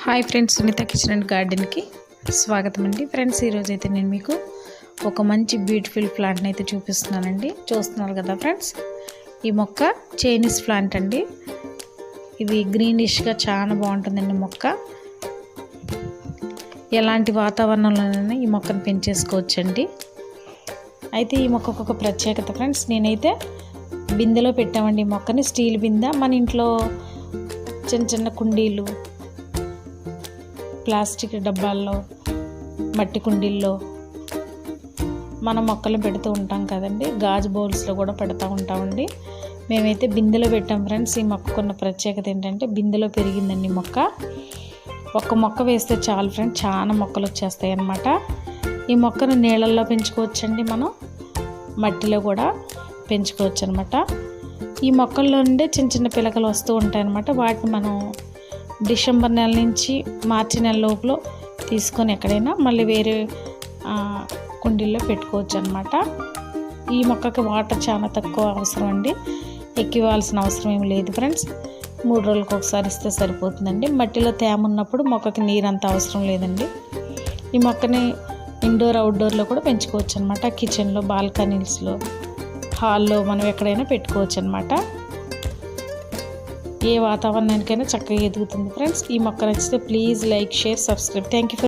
Hi friends, Sunitha kitchen and గార్డెన్కి స్వాగతం అండి. ఫ్రెండ్స్, ఈరోజు అయితే నేను మీకు ఒక మంచి బ్యూటిఫుల్ ప్లాంట్ని అయితే చూపిస్తున్నానండి. చూస్తున్నారు కదా ఫ్రెండ్స్, ఈ మొక్క చైనీస్ ప్లాంట్ అండి. ఇది గ్రీనిష్గా చాలా బాగుంటుందండి. మొక్క ఎలాంటి వాతావరణంలోనైనా ఈ మొక్కను పెంచేసుకోవచ్చండి. అయితే ఈ మొక్కకు ఒక ప్రత్యేకత ఫ్రెండ్స్, నేనైతే బిందెలో పెట్టామండి ఈ మొక్కని. స్టీల్ బిందె, మన ఇంట్లో చిన్న చిన్న కుండీలు, ప్లాస్టిక్ డబ్బాల్లో, మట్టి కుండీల్లో మనం మొక్కలు పెడుతూ ఉంటాం కదండి. గాజు బౌల్స్లో కూడా పెడతా ఉంటామండి. మేమైతే బిందెలో పెట్టాం ఫ్రెండ్స్. ఈ మొక్కకున్న ప్రత్యేకత ఏంటంటే బిందెలో పెరిగిందండి మొక్క. ఒక్క మొక్క వేస్తే చాలు ఫ్రెండ్స్, చాలా మొక్కలు వచ్చేస్తాయి అన్నమాట. ఈ మొక్కను నీళ్ళల్లో పెంచుకోవచ్చండి, మనం మట్టిలో కూడా పెంచుకోవచ్చు అనమాట. ఈ మొక్కల్లో నుండి చిన్న చిన్న పిలకలు వస్తూ ఉంటాయి అన్నమాట. వాటిని మనం డిసెంబర్ నెల నుంచి మార్చి నెల లోపల తీసుకొని ఎక్కడైనా మళ్ళీ వేరే కుండీల్లో పెట్టుకోవచ్చు అనమాట. ఈ మొక్కకి వాటర్ చాలా తక్కువ అవసరం అండి, ఎక్కివ్వాల్సిన అవసరం ఏమి లేదు ఫ్రెండ్స్. 3 రోజులకు ఒకసారి ఇస్తే సరిపోతుందండి. మట్టిలో తేమ ఉన్నప్పుడు మొక్కకి నీరు అంత అవసరం లేదండి. ఈ మొక్కని ఇండోర్ అవుట్డోర్లో కూడా పెంచుకోవచ్చు అనమాట. కిచెన్లో, బాల్కనీస్లో, హాల్లో మనం ఎక్కడైనా పెట్టుకోవచ్చు అనమాట. ఏ వాతావరణానికైనా చక్కగా ఎదుగుతుంది ఫ్రెండ్స్. ఈ మొక్క నచ్చితే please like, share, subscribe. Thank you.